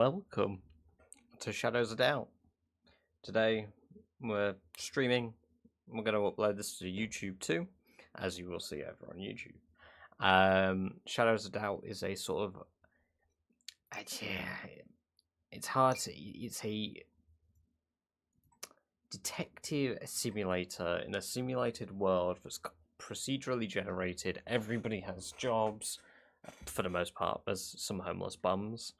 Welcome to Shadows of Doubt. Today we're streaming. We're going to upload this to YouTube too, as you will see over on YouTube. Shadows of Doubt is a sort of it's a detective simulator in a simulated world that's procedurally generated. Everybody has jobs for the most part. There's some homeless bums.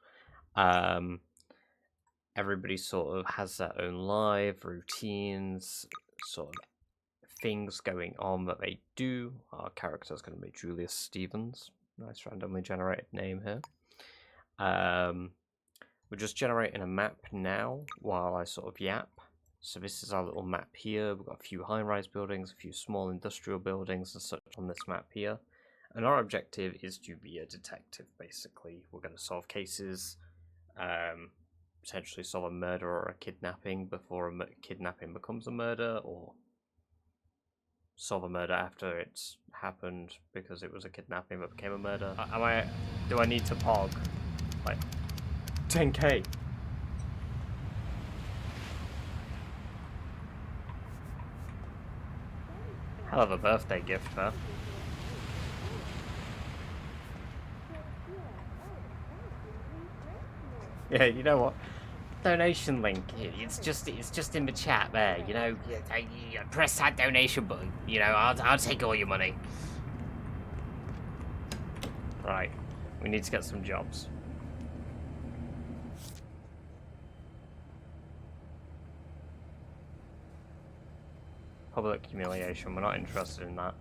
Everybody sort of has their own life routines, sort of things going on that they do. Our character is going to be Julius Stevens. Nice randomly generated name here. We're just generating a map now while I sort of yap. So this is our little map here. We've got a few high-rise buildings, a few small industrial buildings and such on this map here. And our objective is to be a detective, basically. We're going to solve cases, potentially solve a murder or a kidnapping before a kidnapping becomes a murder, or solve a murder after it's happened because it was a kidnapping that became a murder. Do I need to pog? Like, 10k! Hell of a birthday gift, though. Yeah, you know what? Donation link. It's just in the chat there. You know, press that donation button. You know, I'll take all your money. Right, we need to get some jobs. Public humiliation. We're not interested in that.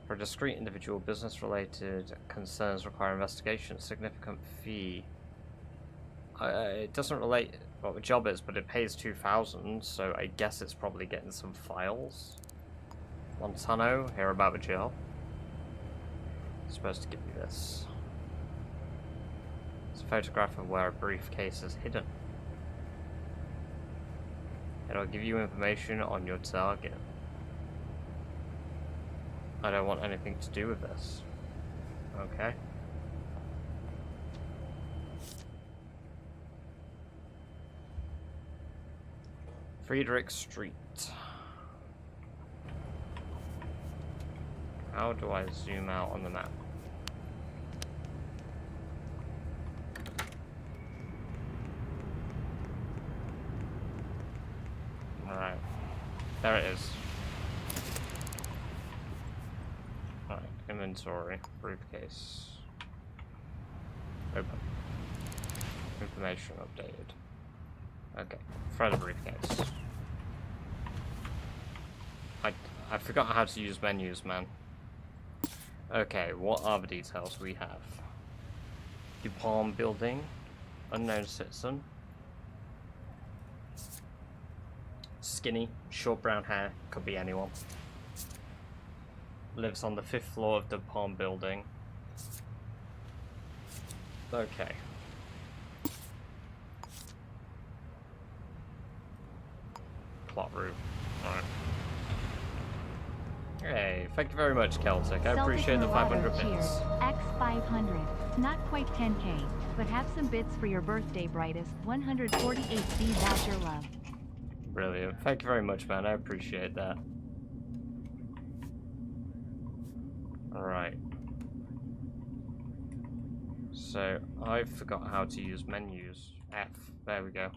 For a discrete individual, business-related concerns require investigation. Significant fee. It doesn't relate what the job is, but it pays 2,000, so I guess it's probably getting some files. Montano, hear about the job. I'm supposed to give you this. It's a photograph of where a briefcase is hidden. It'll give you information on your target. I don't want anything to do with this. Okay. Friedrich Street. How do I zoom out on the map? Alright. There it is. Alright, inventory, briefcase. Open. Information updated. Okay, further briefcase. I forgot how to use menus, man. Okay, what are the details we have? DuPont building, unknown citizen. Skinny, short brown hair, could be anyone. Lives on the 5th floor of the DuPont building. Okay. Plot room. Alright. Hey, thank you very much, Celtic. I appreciate the 500 bits. X500. Not quite 10k, but have some bits for your birthday, brightest. 148 C voucher love. Brilliant. Thank you very much, man. I appreciate that. Alright. So, I forgot how to use menus. F. There we go.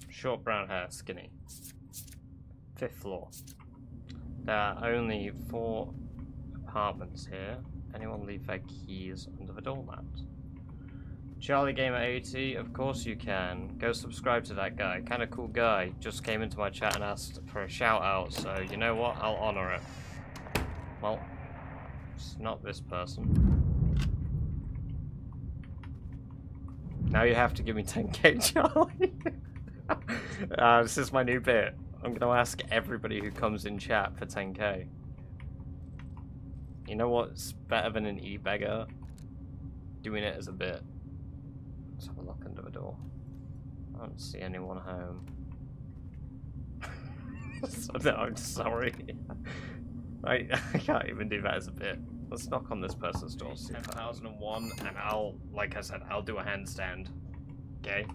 Short brown hair, skinny. 5th floor. There are only 4 apartments here. Anyone leave their keys under the doormat? Charlie Gamer 80, of course you can. Go subscribe to that guy. Kinda cool guy. Just came into my chat and asked for a shout out, so you know what? I'll honor it. Well, it's not this person. Now you have to give me 10k, Charlie. This is my new bit. I'm gonna ask everybody who comes in chat for 10k. You know what's better than an e-beggar? Doing it as a bit. Let's have a look under the door. I don't see anyone home. So, no, I'm sorry. I can't even do that as a bit. Let's knock on this person's door. 10,001, and I'll, like I said, I'll do a handstand. Okay?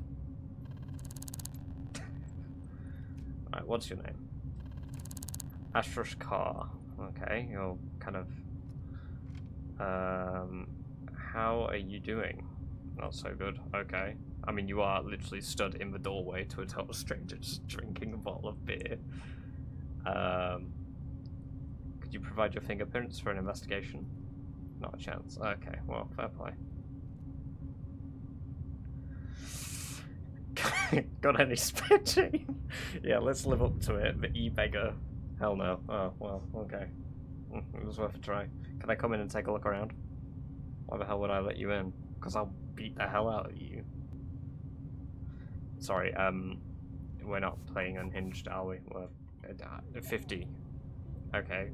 Alright, what's your name? Astrosh Kar. Okay, you're kind of... how are you doing? Not so good. Okay. I mean, you are literally stood in the doorway to a total stranger just drinking a bottle of beer. Could you provide your fingerprints for an investigation? Not a chance. Okay, well, fair play. Got any spare change? Yeah, let's live up to it. The e-beggar. Hell no. Oh, well, okay. It was worth a try. Can I come in and take a look around? Why the hell would I let you in? Because I'll beat the hell out of you. Sorry, we're not playing Unhinged, are we? We're at 50. Okay.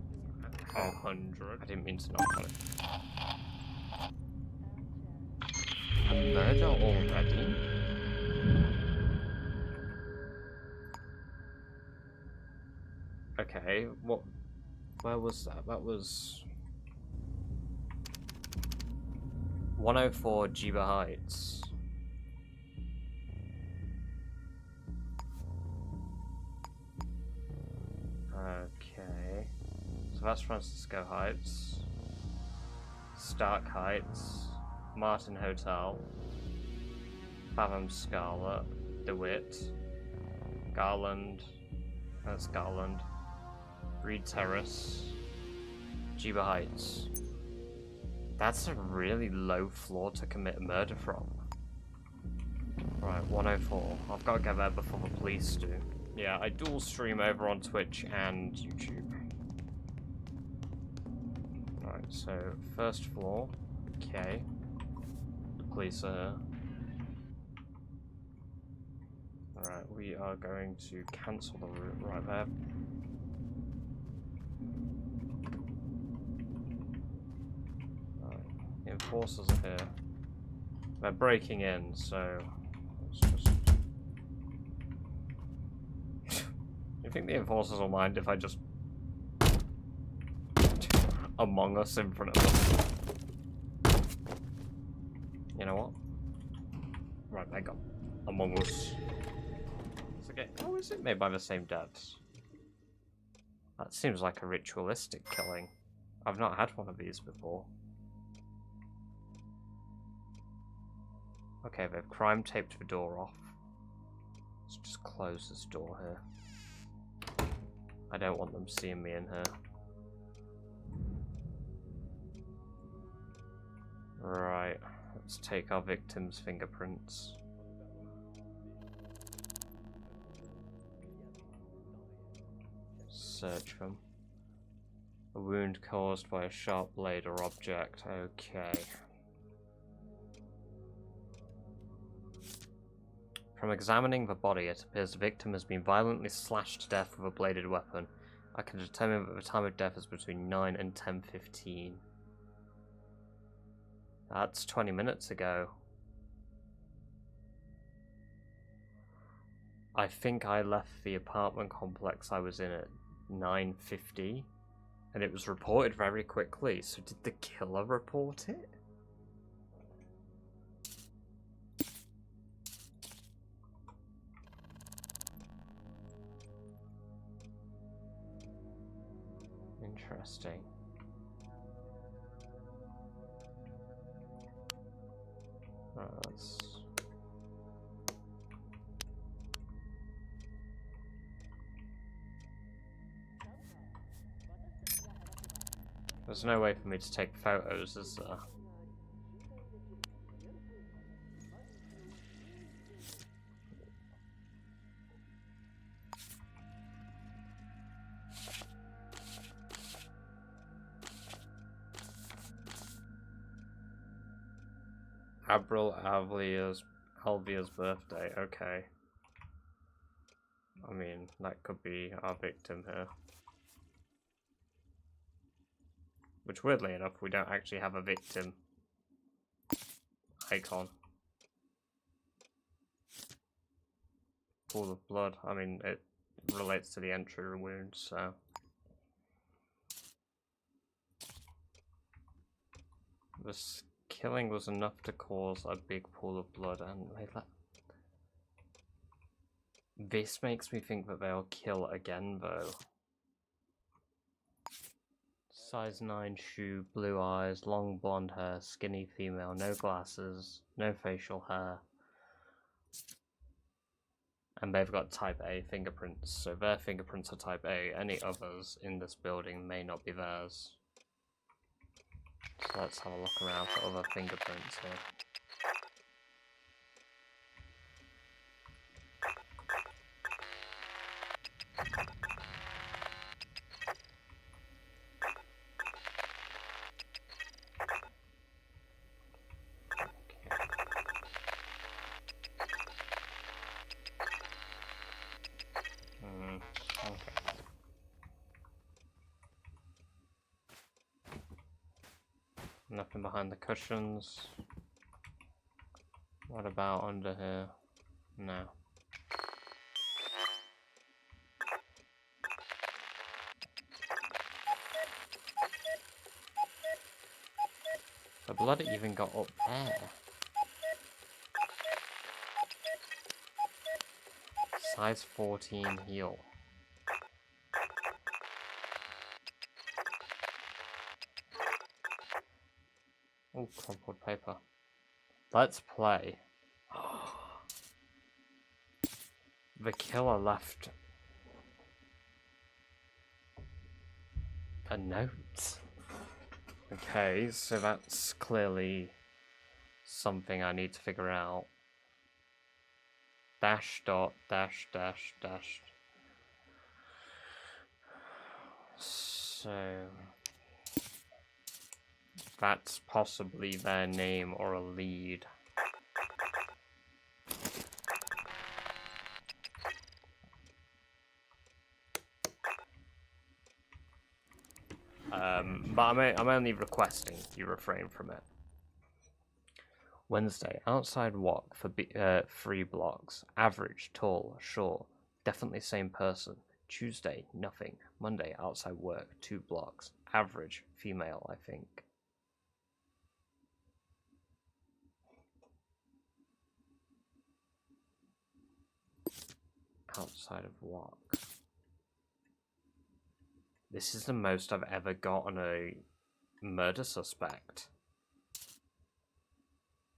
100. I didn't mean to knock on it. A murder already? Okay, what... Where was that? That was... 104 Jiba Heights. Okay. So that's Francisco Heights. Stark Heights. Martin Hotel. Fathom Scarlet. DeWitt. Garland. That's Garland. Reed Terrace. Jiba Heights. That's a really low floor to commit a murder from. Right, 104. I've got to get there before the police do. Yeah, I dual stream over on Twitch and YouTube. Right, so first floor. Okay. The police are here. Alright, we are going to cancel the route right there. The enforcers are here. They're breaking in, so let's just... You think the enforcers will mind if I just Among Us in front of them? You know what? Right, I got Among Us. It's okay. Oh, is it made by the same devs? That seems like a ritualistic killing. I've not had one of these before. Okay, they've crime taped the door off. Let's just close this door here. I don't want them seeing me in here. Right, let's take our victim's fingerprints. Search them. A wound caused by a sharp blade or object. Okay. From examining the body, it appears the victim has been violently slashed to death with a bladed weapon. I can determine that the time of death is between 9 and 10:15. That's 20 minutes ago. I think I left the apartment complex I was in at 9:50, and it was reported very quickly, so did the killer report it? Interesting. Let's... There's no way for me to take photos, is there? Abril Alvia's birthday, okay. I mean, that could be our victim here. Which, weirdly enough, we don't actually have a victim icon. Pool of blood, I mean, it relates to the entry wounds, so... This killing was enough to cause a big pool of blood, and this makes me think that they'll kill again, though. Size 9 shoe, blue eyes, long blonde hair, skinny female, no glasses, no facial hair. And they've got type A fingerprints, so their fingerprints are type A. Any others in this building may not be theirs. So let's have a look around for other fingerprints here. Nothing behind the cushions. What about under here? No. The blood even got up there. Size 14 heel. Oh, crumpled paper. Let's play. The killer left a note. Okay, so that's clearly something I need to figure out. Dash dot dash dash dash. So that's possibly their name or a lead. But I'm only requesting you refrain from it. Wednesday, outside walk for 3 blocks. Average, tall, short, definitely same person. Tuesday, nothing. Monday, outside work, 2 blocks. Average, female, I think. Outside of walk. This is the most I've ever got on a murder suspect.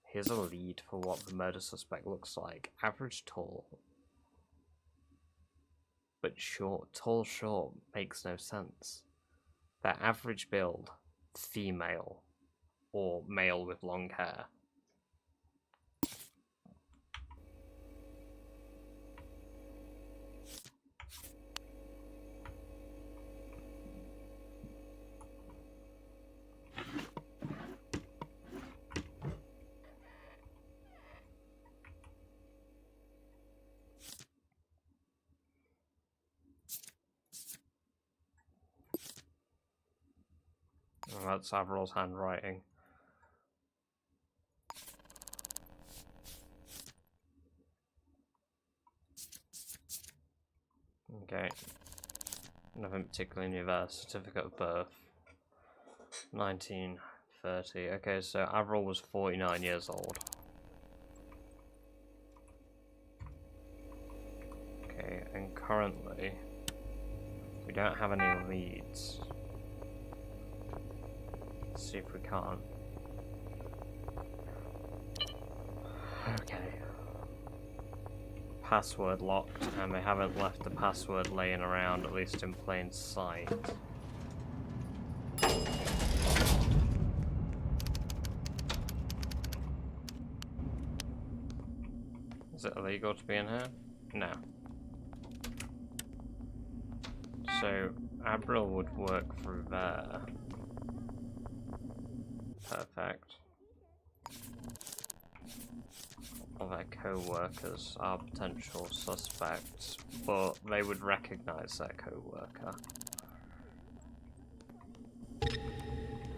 Here's a lead for what the murder suspect looks like. Average tall. But short. Tall short makes no sense. Their average build, female. Or male with long hair. That's Averil's handwriting. Okay. Nothing particularly new there. Certificate of birth. 1930. Okay, so Averil was 49 years old. Okay, and currently we don't have any leads. Let's see if we can't. Okay. Password locked, and they haven't left the password laying around, at least in plain sight. Is it illegal to be in here? No. So, Abril would work through there. Perfect. All their co-workers are potential suspects, but they would recognize their co-worker.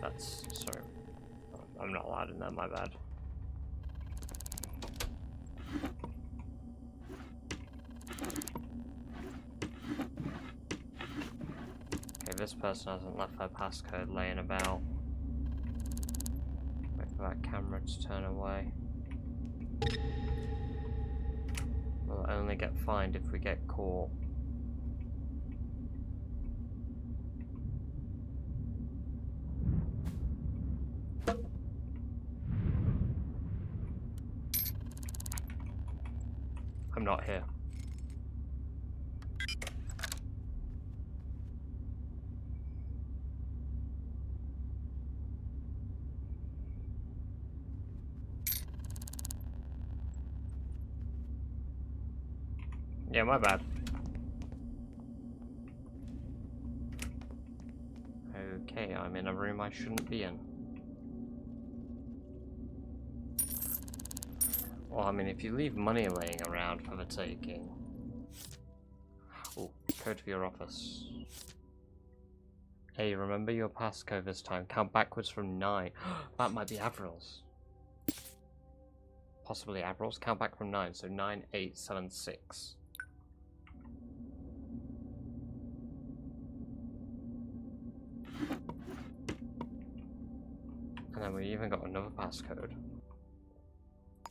That's... sorry. I'm not allowed in there, my bad. Okay, this person hasn't left their passcode laying about. for that camera to turn away. We'll only get fined if we get caught. I'm not here. Yeah, my bad. Okay, I'm in a room I shouldn't be in. Well, I mean, if you leave money laying around for the taking... Oh, code for your office. Hey, remember your passcode this time. Count backwards from 9. That might be Avril's. Possibly Avril's. Count back from 9, so 9876. And then we even got another passcode,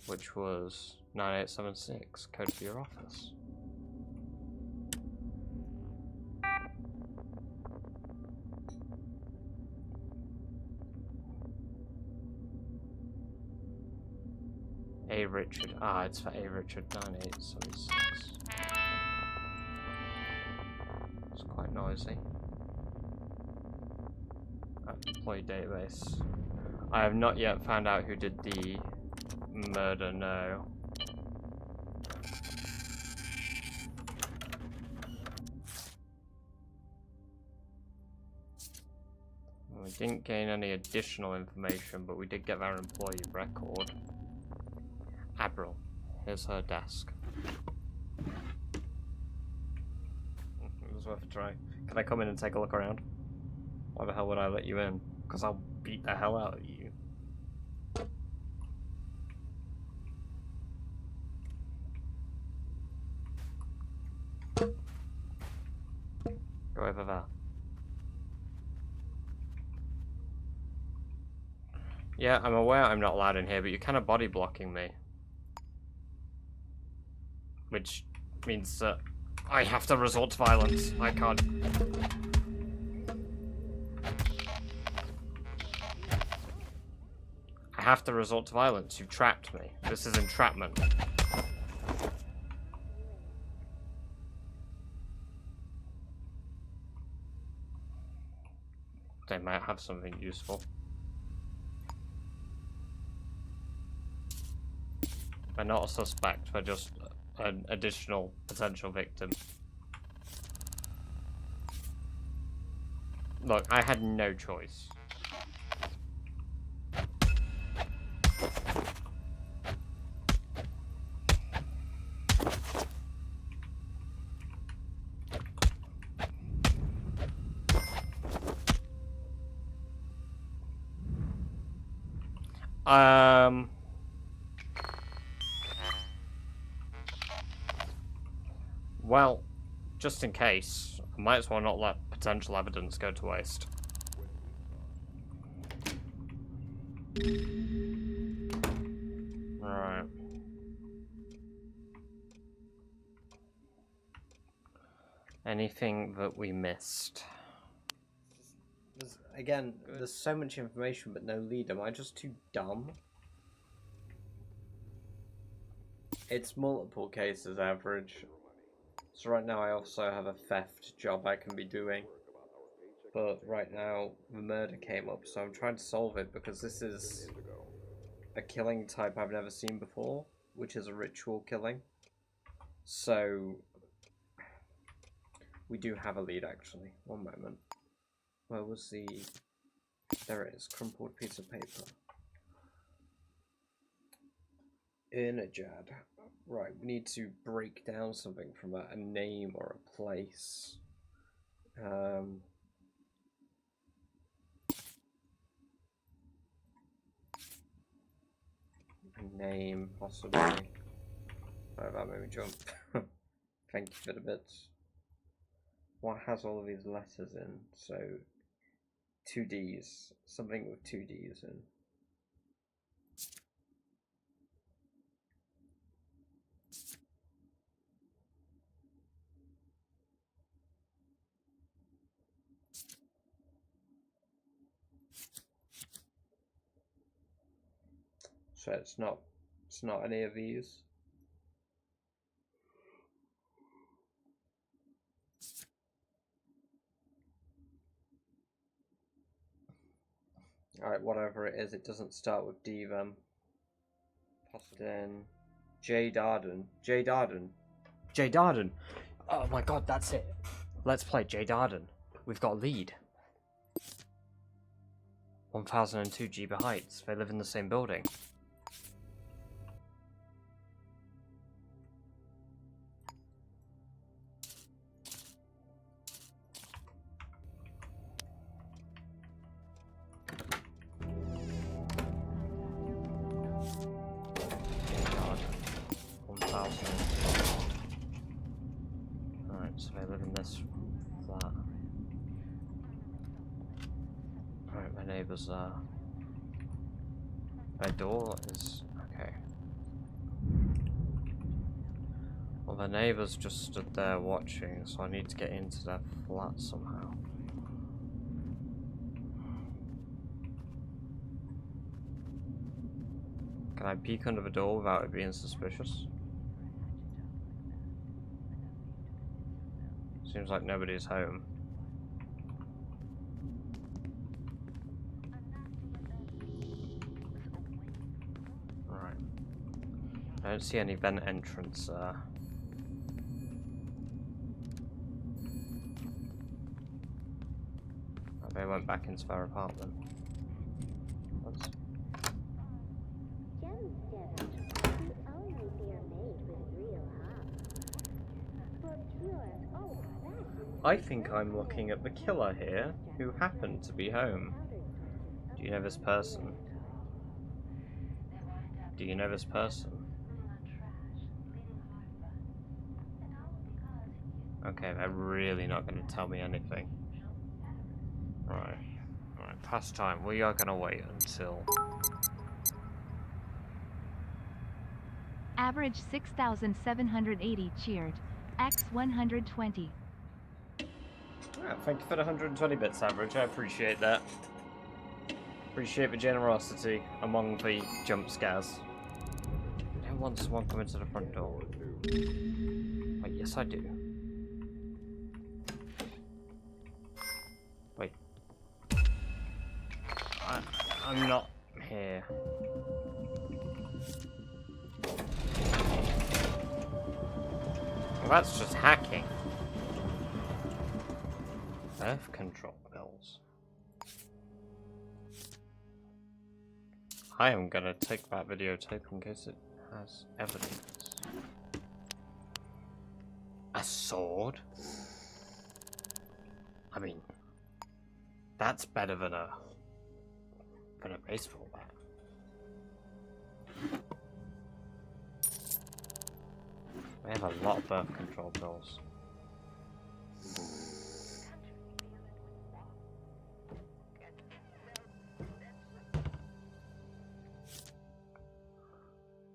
which was 9876, code for your office. A Richard. Ah, it's for A Richard 9876. It's quite noisy. Employee database. I have not yet found out who did the murder, no. We didn't gain any additional information, but we did get their employee record. Avril, here's her desk. It was worth a try. Can I come in and take a look around? Why the hell would I let you in? Because I'll beat the hell out of you. Go over there. Yeah, I'm aware I'm not allowed in here, but you're kind of body blocking me. Which means that I have to resort to violence. I can't... I have to resort to violence. You've trapped me. This is entrapment. They might have something useful. They're not a suspect, they're just an additional potential victim. Look, I had no choice. Well, just in case, I might as well not let potential evidence go to waste. Right. Anything that we missed? Again, there's so much information but no lead. Am I just too dumb? It's multiple cases average. So right now I also have a theft job I can be doing. But right now the murder came up, so I'm trying to solve it because this is a killing type I've never seen before, which is a ritual killing. So we do have a lead actually. One moment. Where was the... There it is, crumpled piece of paper. Inajad. Right, we need to break down something from that, a name or a place. A name, possibly. Oh, that made me jump. Thank you for the bits. What has all of these letters in? So, 2 Ds. Something with 2 Ds in. So it's not any of these. Alright, whatever it is, it doesn't start with D then. Then J Darden. J Darden. J Darden! Oh my god, that's it. Let's play J Darden. We've got a lead. 1002 Jeeba Heights. They live in the same building. Alright, so they live in this flat. Alright, my neighbours are... My door is... okay. Well, the neighbours just stood there watching, so I need to get into their flat somehow. Can I peek under the door without it being suspicious? Seems like nobody's home. Right. I don't see any vent entrance They went back into their apartment. Whoops. I think I'm looking at the killer here, who happened to be home. Do you know this person? Do you know this person? Okay, they're really not going to tell me anything. Right. Alright, past time. We are going to wait until... Average 6,780 cheered. X 120. Yeah, thank you for the 120 bits average, I appreciate that. Appreciate the generosity among the jump scares. I don't want someone coming to the front door. Wait, yes I do. Wait. I'm not here. Well, that's just hacking. Birth control pills. I am gonna take that videotape in case it has evidence. A sword? I mean, that's better than a baseball bat. We have a lot of birth control pills.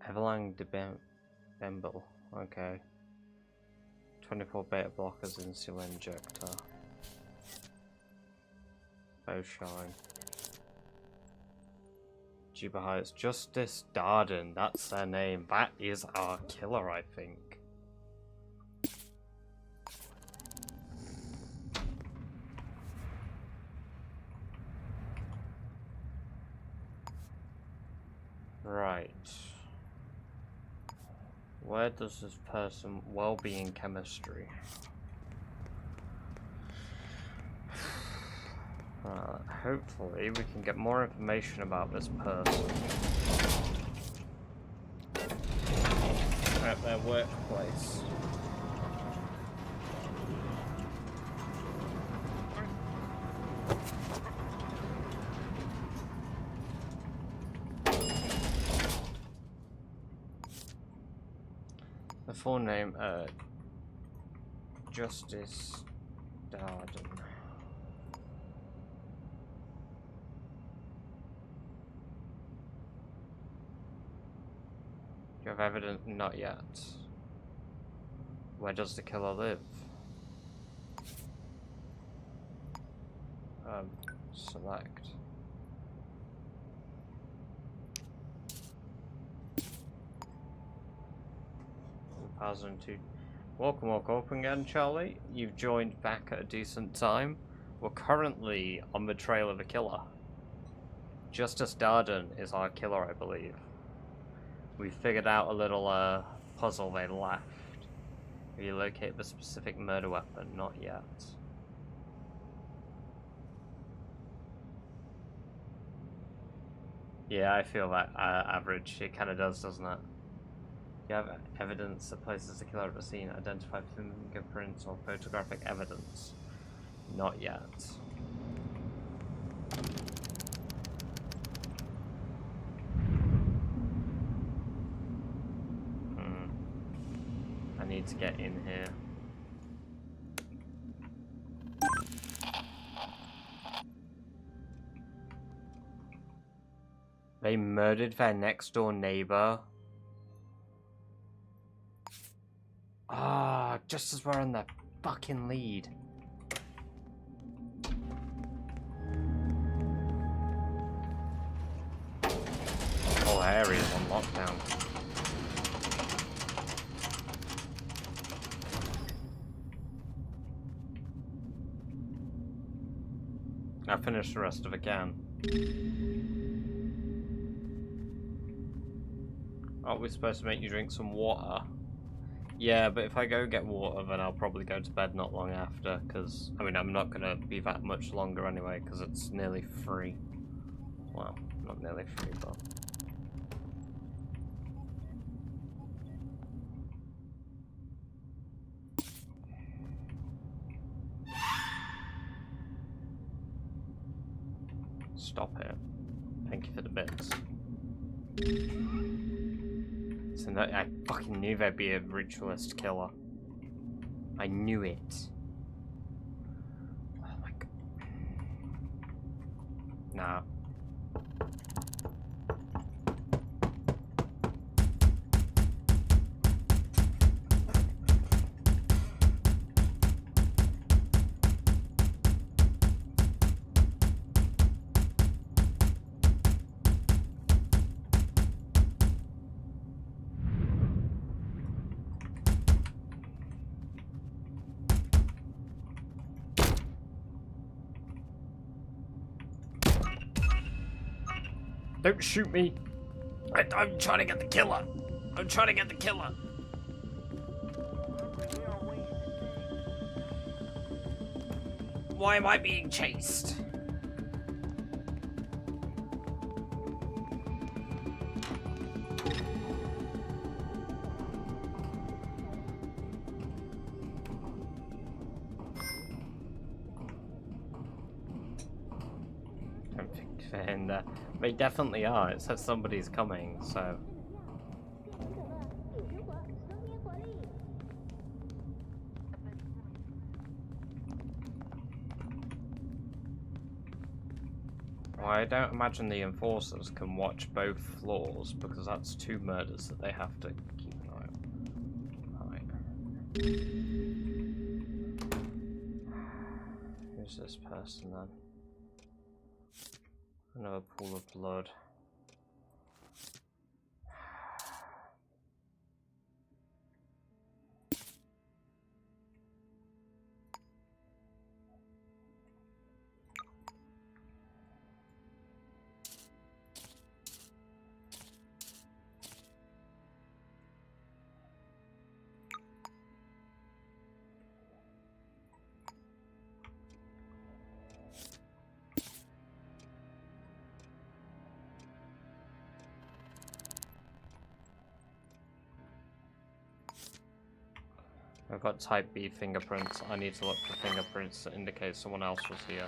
Everlang de Bemble. Okay. 24 beta blockers, insulin injector. Bowshine. Jeeba Heights. Justice Darden. That's their name. That is our killer, I think. Right. Where does this person... well-being chemistry. Hopefully we can get more information about this person. At their workplace. The full name, Justice Darden. You have evidence? Not yet. Where does the killer live? Select. 2002. Welcome again, Charlie. You've joined back at a decent time. We're currently on the trail of a killer. Justice Darden is our killer, I believe. We figured out a little puzzle they left. Have you located the specific murder weapon? Not yet. Yeah, I feel that average. It kind of does, doesn't it? You have evidence that places the killer at the scene. Identify fingerprints or photographic evidence. Not yet. I need to get in here. They murdered their next door neighbor. Ah, just as we're on the fucking lead. The whole area is on lockdown. I finished the rest of the can. Aren't we supposed to make you drink some water? Yeah, but if I go get water, then I'll probably go to bed not long after, because, I mean, I'm not going to be that much longer anyway, because it's nearly 3. Well, not nearly 3, but... Stop it. Thank you for the bits. So that, I fucking knew there'd be a ritualist killer. I knew it. Oh my god. Nah. Don't shoot me! I'm trying to get the killer! I'm trying to get the killer! Why am I being chased? Don't think they're in there. They definitely are. It says somebody's coming, so... Well, I don't imagine the enforcers can watch both floors, because that's 2 murders that they have to keep an eye on. Right. Who's this person then? Another pool of blood. I've got type B fingerprints. I need to look for fingerprints that indicate someone else was here.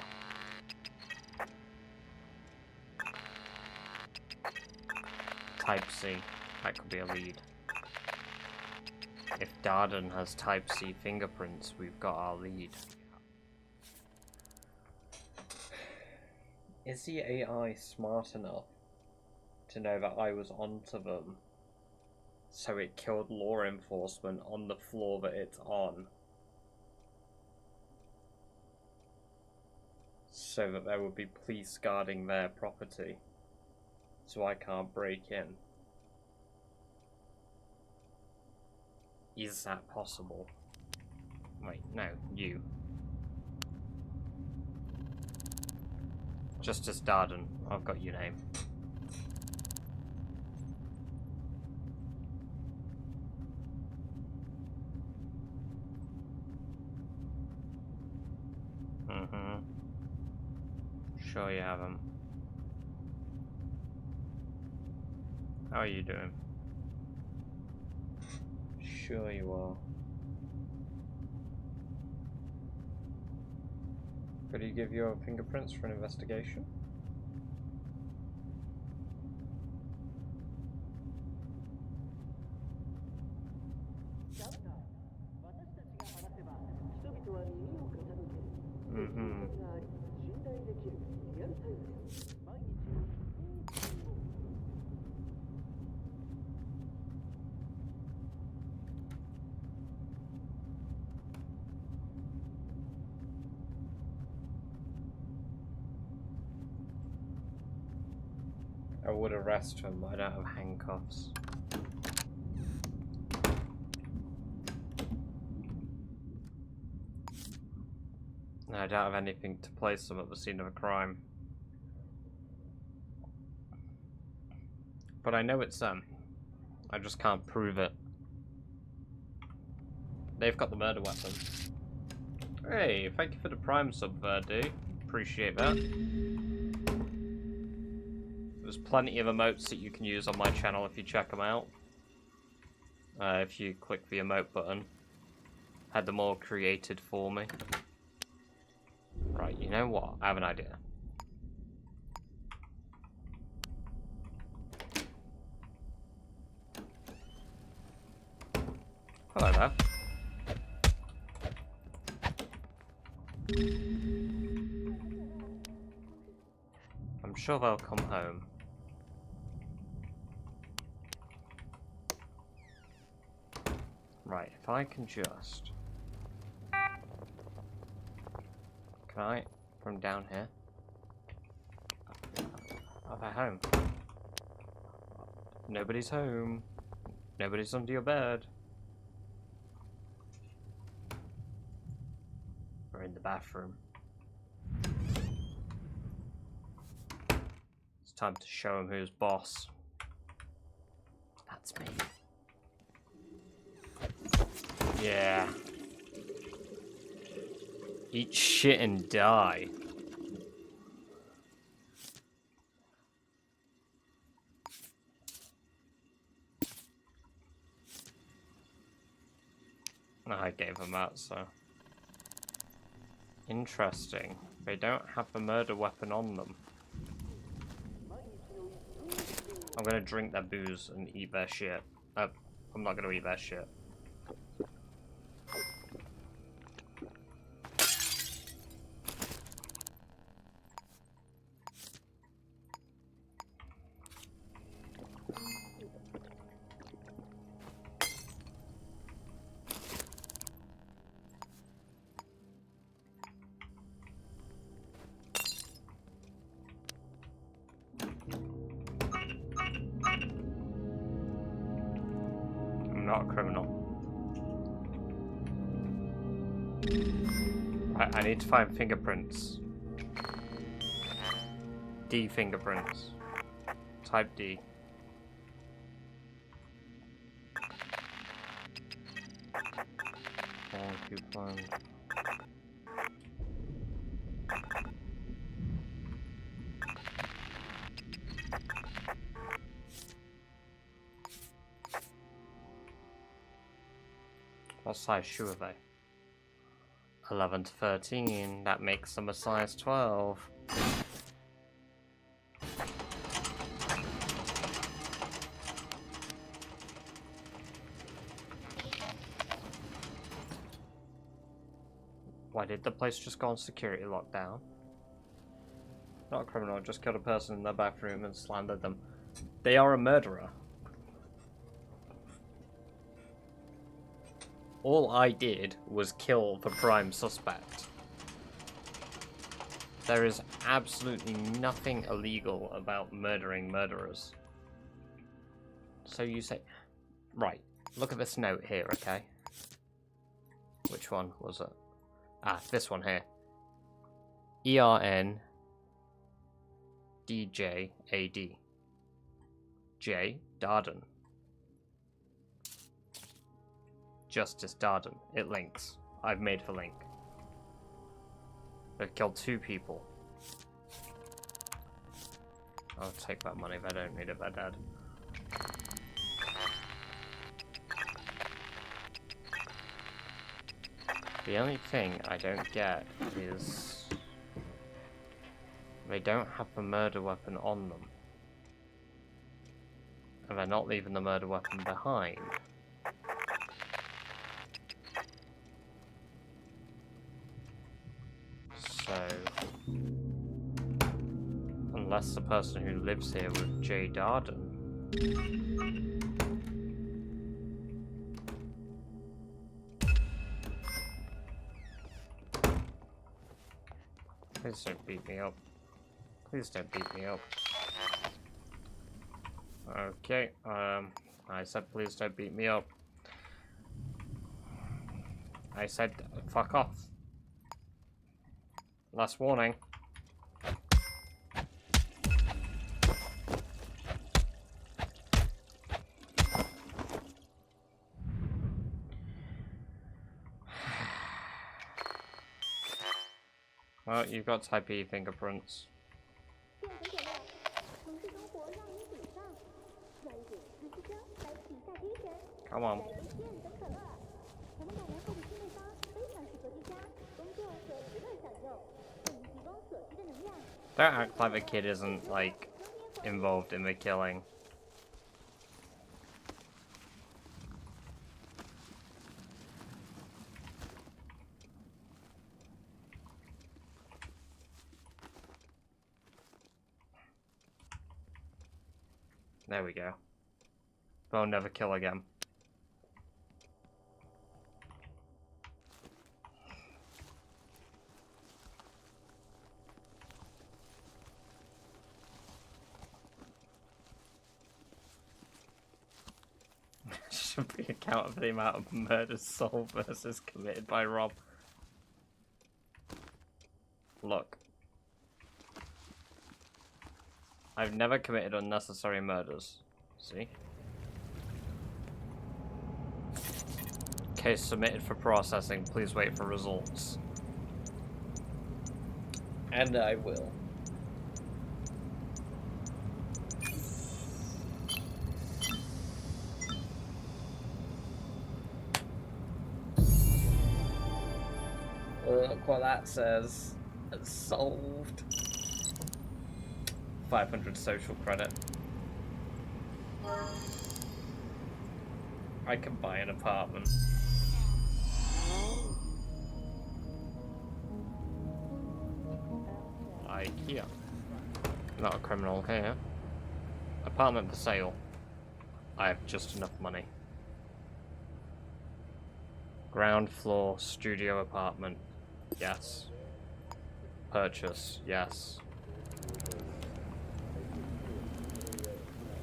Type C. That could be a lead. If Darden has type C fingerprints, we've got our lead. Is the AI smart enough to know that I was onto them? So it killed law enforcement on the floor that it's on. So that there would be police guarding their property. So I can't break in. Is that possible? Wait, no, you. Justice Darden, I've got your name. Mm-hmm. Sure you have him. How are you doing? Sure you are. Could he give your fingerprints for an investigation? Mm-hmm. I would arrest him, but I don't have handcuffs. No, I don't have anything to place him at the scene of a crime. But I know it's them. I just can't prove it. They've got the murder weapon. Hey, thank you for the Prime sub, Verdi. Appreciate that. There's plenty of emotes that you can use on my channel if you check them out. If you click the emote button. Had them all created for me. Right, you know what? I have an idea. Hello there. I'm sure they'll come home. Right, if I can just... Can I, from down here? Are they home? Nobody's home. Nobody's under your bed. We're in the bathroom. It's time to show him who's boss. That's me. Yeah. Eat shit and die. I gave them that, so... Interesting. They don't have the murder weapon on them. I'm gonna drink their booze and eat their shit. I'm not gonna eat their shit. I'm not a criminal. I need to find fingerprints. D fingerprints. Type D. Coupon. What size shoe are they? 11 to 13. That makes them a size 12. Why did the place just go on security lockdown? Not a criminal, just killed a person in their bathroom and slandered them. They are a murderer. All I did was kill the prime suspect. There is absolutely nothing illegal about murdering murderers. So you say... Right. look at this note here, okay? Which one was it? Ah, this one here. ERN DJAD. J. Darden. Justice Darden. It links. I've made the link. They've killed 2 people. I'll take that money if I don't need it, they're dead. The only thing I don't get is they don't have the murder weapon on them. And they're not leaving the murder weapon behind. So, unless the person who lives here with J. Darden. Please don't beat me up. Please don't beat me up. Okay, I said please don't beat me up. I said fuck off. Last warning. Well, you've got Type E fingerprints. Come on. Don't act like the kid isn't, like, involved in the killing. There we go. They'll never kill again. Should be a count of the amount of murders solved versus committed by Rob. Look. I've never committed unnecessary murders. See? Case submitted for processing. Please wait for results. And I will. Look what that says. It's solved. 500 social credit. I can buy an apartment. IKEA. Not a criminal here. Apartment for sale. I have just enough money. Ground floor studio apartment. Yes. Purchase. Yes.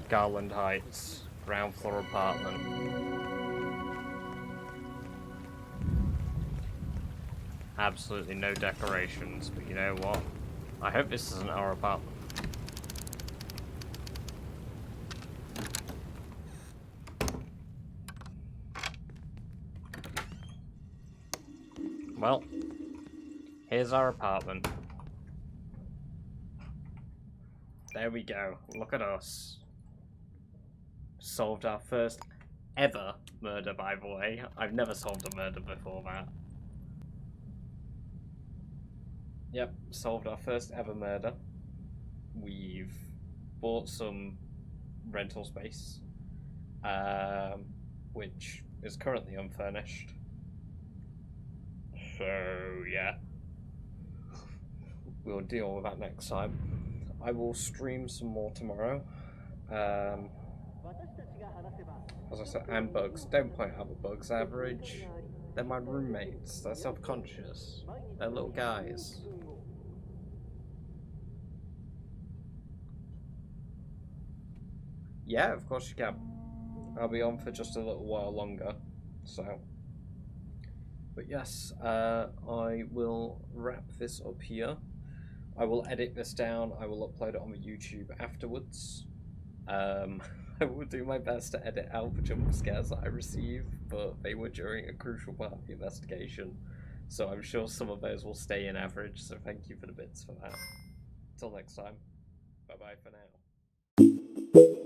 Garland Heights. Ground floor apartment. Absolutely no decorations, but you know what? I hope this isn't our apartment. Well, here's our apartment. There we go. Look at us. Solved our first ever murder, by the way. I've never solved a murder before that. Yep, solved our first ever murder. We've bought some rental space, which is currently unfurnished. So, yeah. We'll deal with that next time. I will stream some more tomorrow. As I said, and bugs. Don't point out the bugs, Average. They're my roommates. They're self-conscious. They're little guys. Yeah, of course you can. I'll be on for just a little while longer, so. But yes, I will wrap this up here. I will edit this down. I will upload it on the YouTube afterwards. I will do my best to edit out the jump scares that I receive, but they were during a crucial part of the investigation, so I'm sure some of those will stay in average, so thank you for the bits for that. Till next time, bye bye for now.